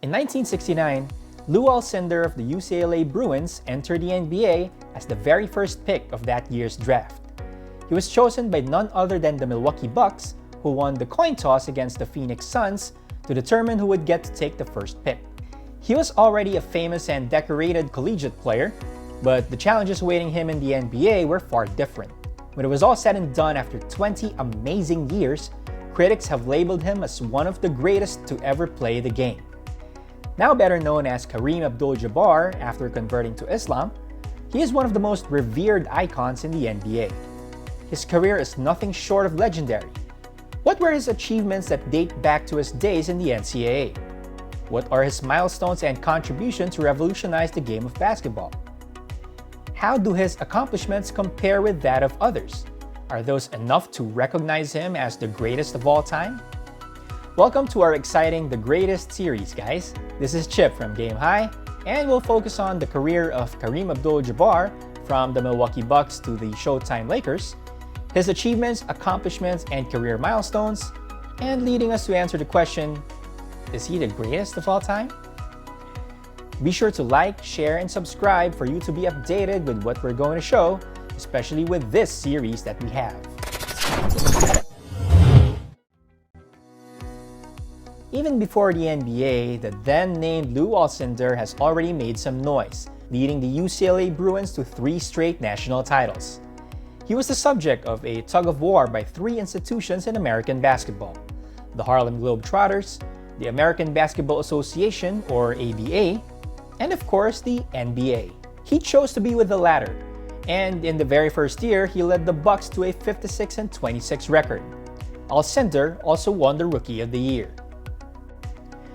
In 1969, Lou Alcindor of the UCLA Bruins entered the NBA as the very first pick of that year's draft. He was chosen by none other than the Milwaukee Bucks, who won the coin toss against the Phoenix Suns to determine who would get to take the first pick. He was already a famous and decorated collegiate player, but the challenges awaiting him in the NBA were far different. When it was all said and done after 20 amazing years, critics have labeled him as one of the greatest to ever play the game. Now better known as Kareem Abdul-Jabbar after converting to Islam, he is one of the most revered icons in the NBA. His career is nothing short of legendary. What were his achievements that date back to his days in the NCAA? What are his milestones and contributions to revolutionize the game of basketball? How do his accomplishments compare with that of others? Are those enough to recognize him as the greatest of all time? Welcome to our exciting The Greatest series, guys. This is Chip from Game High, and we'll focus on the career of Kareem Abdul-Jabbar from the Milwaukee Bucks to the Showtime Lakers, his achievements, accomplishments, and career milestones, and leading us to answer the question, is he the greatest of all time? Be sure to like, share, and subscribe for you to be updated with what we're going to show, especially with this series that we have. Even before the NBA, the then-named Lou Alcindor has already made some noise, leading the UCLA Bruins to 3 straight national titles. He was the subject of a tug-of-war by 3 institutions in American basketball: the Harlem Globetrotters, the American Basketball Association, or ABA, and of course the NBA. He chose to be with the latter, and in the very first year, he led the Bucks to a 56-26 record. Alcindor also won the Rookie of the Year.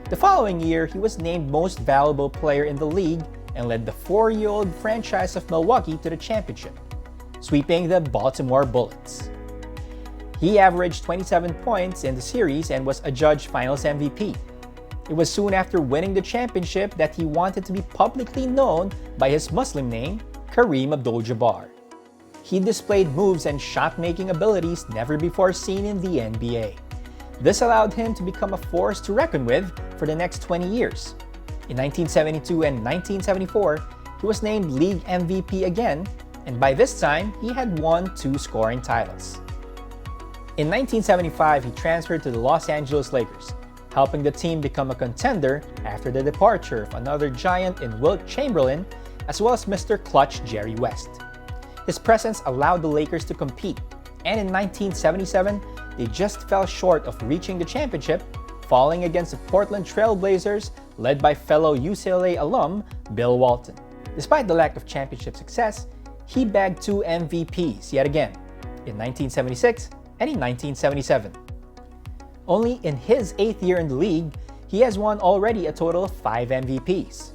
The following year, he was named Most Valuable Player in the league and led the 4-year-old franchise of Milwaukee to the championship, sweeping the Baltimore Bullets. He averaged 27 points in the series and was adjudged Finals MVP. It was soon after winning the championship that he wanted to be publicly known by his Muslim name, Kareem Abdul-Jabbar. He displayed moves and shot-making abilities never before seen in the NBA. This allowed him to become a force to reckon with for the next 20 years. In 1972 and 1974, he was named League MVP again, and by this time, he had won 2 scoring titles. In 1975, he transferred to the Los Angeles Lakers, helping the team become a contender after the departure of another giant in Wilt Chamberlain, as well as Mr. Clutch Jerry West. His presence allowed the Lakers to compete, and in 1977, they just fell short of reaching the championship, falling against the Portland Trail Blazers led by fellow UCLA alum Bill Walton. Despite the lack of championship success, he bagged 2 MVPs yet again, in 1976 and in 1977. Only in his 8th year in the league, he has won already a total of 5 MVPs.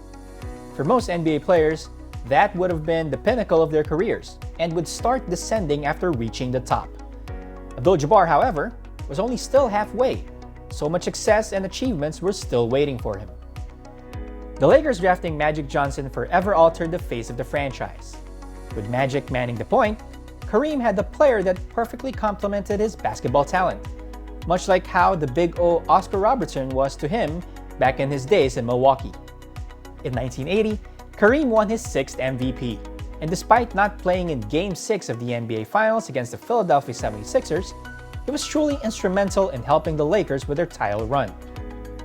For most NBA players, that would have been the pinnacle of their careers and would start descending after reaching the top. Abdul-Jabbar, however, was only still halfway. So much success and achievements were still waiting for him. The Lakers drafting Magic Johnson forever altered the face of the franchise. With Magic manning the point, Kareem had the player that perfectly complemented his basketball talent, much like how the Big O Oscar Robertson was to him back in his days in Milwaukee. In 1980, Kareem won his 6th MVP, and despite not playing in Game 6 of the NBA Finals against the Philadelphia 76ers, he was truly instrumental in helping the Lakers with their title run.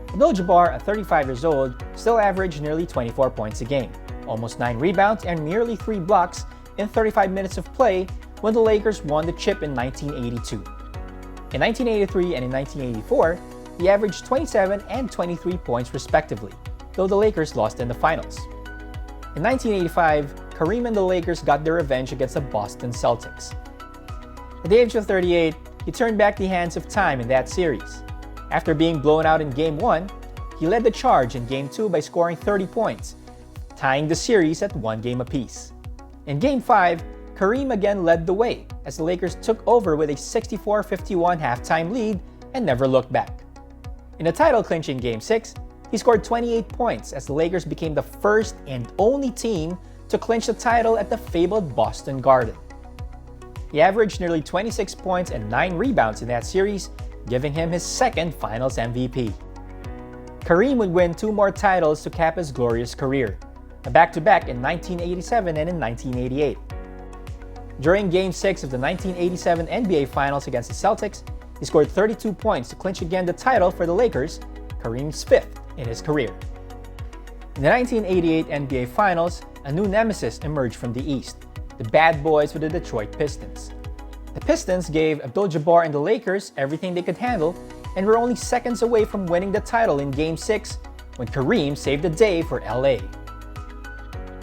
Abdul-Jabbar, at 35 years old, still averaged nearly 24 points a game, almost 9 rebounds, and merely 3 blocks in 35 minutes of play when the Lakers won the chip in 1982. In 1983 and in 1984, he averaged 27 and 23 points respectively, though the Lakers lost in the finals. In 1985, Kareem and the Lakers got their revenge against the Boston Celtics. At the age of 38, he turned back the hands of time in that series. After being blown out in Game 1, he led the charge in Game 2 by scoring 30 points, tying the series at 1 game apiece. In Game 5, Kareem again led the way as the Lakers took over with a 64-51 halftime lead and never looked back. In a title-clinching Game 6, he scored 28 points as the Lakers became the first and only team to clinch the title at the fabled Boston Garden. He averaged nearly 26 points and 9 rebounds in that series, giving him his 2nd Finals MVP. Kareem would win 2 more titles to cap his glorious career, a back-to-back in 1987 and in 1988. During Game 6 of the 1987 NBA Finals against the Celtics, he scored 32 points to clinch again the title for the Lakers, Kareem's 5th in his career. In the 1988 NBA Finals, a new nemesis emerged from the East, the bad boys with the Detroit Pistons. The Pistons gave Abdul-Jabbar and the Lakers everything they could handle and were only seconds away from winning the title in Game 6 when Kareem saved the day for LA.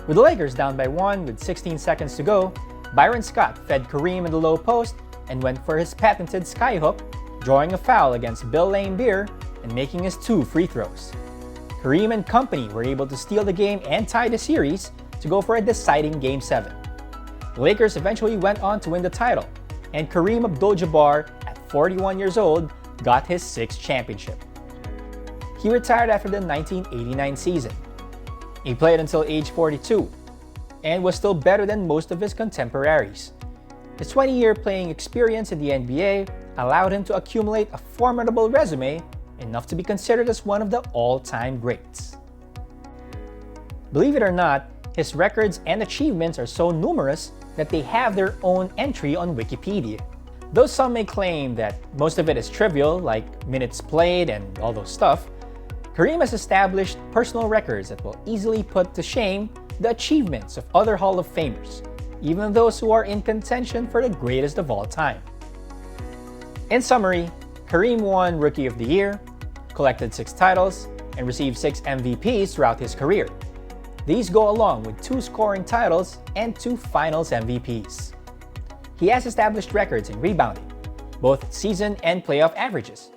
With the Lakers down by 1 with 16 seconds to go, Byron Scott fed Kareem in the low post and went for his patented skyhook, drawing a foul against Bill Laimbeer and making his 2 free throws. Kareem and company were able to steal the game and tie the series to go for a deciding Game 7. The Lakers eventually went on to win the title, and Kareem Abdul-Jabbar, at 41 years old, got his 6th championship. He retired after the 1989 season. He played until age 42 and was still better than most of his contemporaries. His 20-year playing experience in the NBA allowed him to accumulate a formidable resume, enough to be considered as one of the all-time greats. Believe it or not, his records and achievements are so numerous that they have their own entry on Wikipedia. Though some may claim that most of it is trivial, like minutes played and all those stuff, Kareem has established personal records that will easily put to shame the achievements of other Hall of Famers, even those who are in contention for the greatest of all time. In summary, Kareem won Rookie of the Year, collected 6 titles, and received 6 MVPs throughout his career. These go along with 2 scoring titles and 2 Finals MVPs. He has established records in rebounding, both season and playoff averages.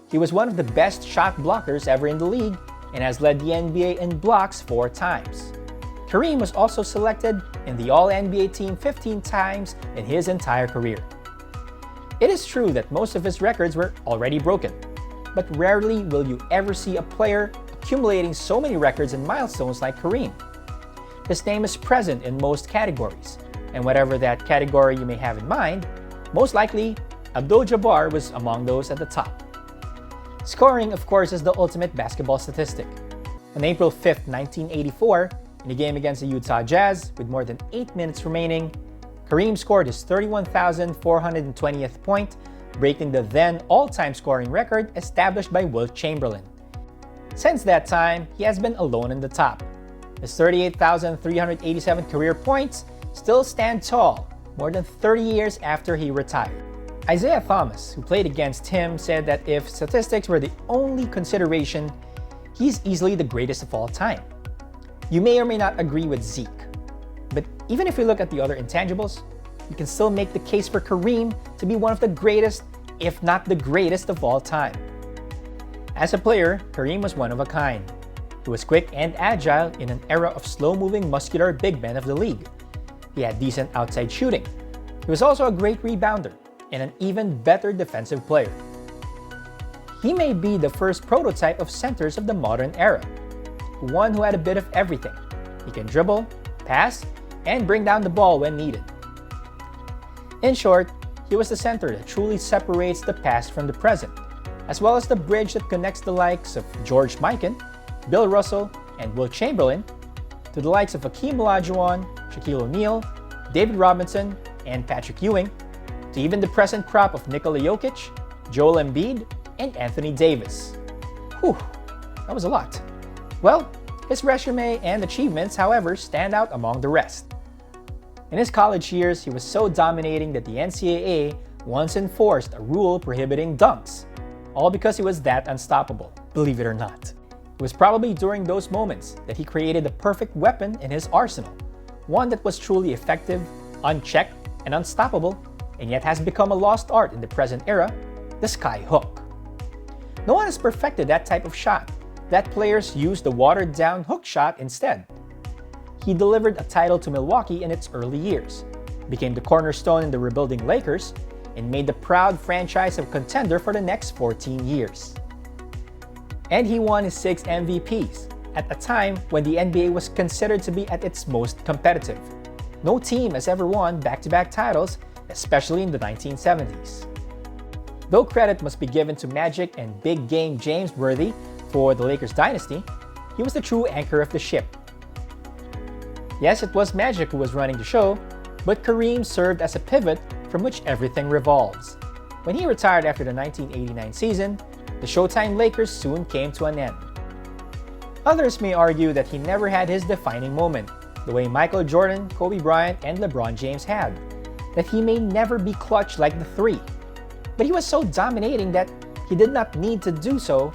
He was one of the best shot blockers ever in the league and has led the NBA in blocks 4 times. Kareem was also selected in the All-NBA team 15 times in his entire career. It is true that most of his records were already broken, but rarely will you ever see a player accumulating so many records and milestones like Kareem. His name is present in most categories, and whatever that category you may have in mind, most likely Abdul-Jabbar was among those at the top. Scoring, of course, is the ultimate basketball statistic. On April 5, 1984, in a game against the Utah Jazz with more than 8 minutes remaining, Kareem scored his 31,420th point, breaking the then all-time scoring record established by Wilt Chamberlain. Since that time, he has been alone in the top. His 38,387 career points still stand tall, more than 30 years after he retired. Isaiah Thomas, who played against him, said that if statistics were the only consideration, he's easily the greatest of all time. You may or may not agree with Zeke, but even if we look at the other intangibles, you can still make the case for Kareem to be one of the greatest, if not the greatest of all time. As a player, Kareem was one of a kind. He was quick and agile in an era of slow-moving muscular big men of the league. He had decent outside shooting. He was also a great rebounder and an even better defensive player. He may be the first prototype of centers of the modern era, one who had a bit of everything. He can dribble, pass, and bring down the ball when needed. In short, he was the center that truly separates the past from the present, as well as the bridge that connects the likes of George Mikan, Bill Russell, and Wilt Chamberlain to the likes of Hakeem Olajuwon, Shaquille O'Neal, David Robinson, and Patrick Ewing, to even the present crop of Nikola Jokic, Joel Embiid, and Anthony Davis. Whew, that was a lot. Well, his resume and achievements, however, stand out among the rest. In his college years, he was so dominating that the NCAA once enforced a rule prohibiting dunks, all because he was that unstoppable, believe it or not. It was probably during those moments that he created the perfect weapon in his arsenal, one that was truly effective, unchecked, and unstoppable, and yet has become a lost art in the present era, the sky hook. No one has perfected that type of shot. That players use the watered-down hook shot instead. He delivered a title to Milwaukee in its early years, became the cornerstone in the rebuilding Lakers, and made the proud franchise a contender for the next 14 years. And he won his 6 MVPs at a time when the NBA was considered to be at its most competitive. No team has ever won back-to-back titles, especially in the 1970s. Though credit must be given to Magic and Big Game James Worthy For the Lakers dynasty, he was the true anchor of the ship. Yes, it was Magic who was running the show, but Kareem served as a pivot from which everything revolves. When he retired after the 1989 season, the Showtime Lakers soon came to an end. Others may argue that he never had his defining moment, the way Michael Jordan, Kobe Bryant, and LeBron James had, that he may never be clutch like the three. But he was so dominating that he did not need to do so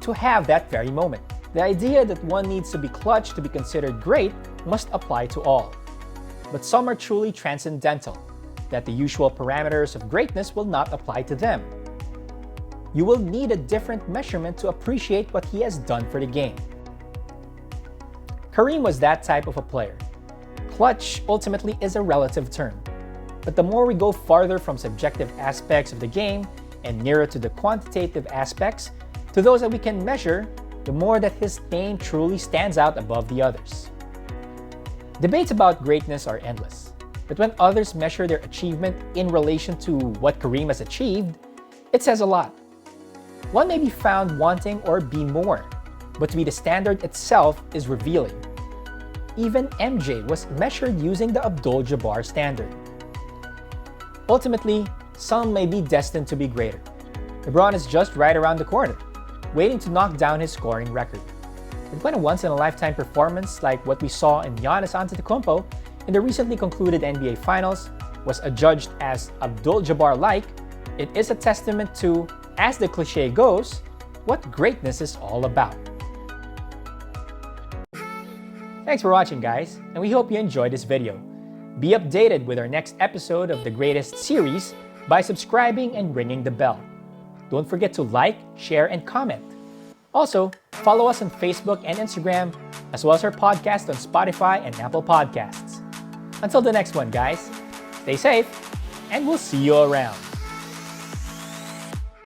to have that very moment. The idea that one needs to be clutch to be considered great must apply to all. But some are truly transcendental, that the usual parameters of greatness will not apply to them. You will need a different measurement to appreciate what he has done for the game. Kareem was that type of a player. Clutch ultimately is a relative term, but the more we go farther from subjective aspects of the game and nearer to the quantitative aspects, to those that we can measure, the more that his name truly stands out above the others. Debates about greatness are endless, but when others measure their achievement in relation to what Kareem has achieved, it says a lot. One may be found wanting or be more, but to be the standard itself is revealing. Even MJ was measured using the Abdul-Jabbar standard. Ultimately, some may be destined to be greater. LeBron is just right around the corner, waiting to knock down his scoring record. But when a once-in-a-lifetime performance like what we saw in Giannis Antetokounmpo in the recently concluded NBA Finals was adjudged as Abdul-Jabbar-like, it is a testament to, as the cliche goes, what greatness is all about. Thanks for watching, guys, and we hope you enjoyed this video. Be updated with our next episode of the Greatest series by subscribing and ringing the bell. Don't forget to like, share, and comment. Also, follow us on Facebook and Instagram, as well as our podcast on Spotify and Apple Podcasts. Until the next one, guys, stay safe, and we'll see you around.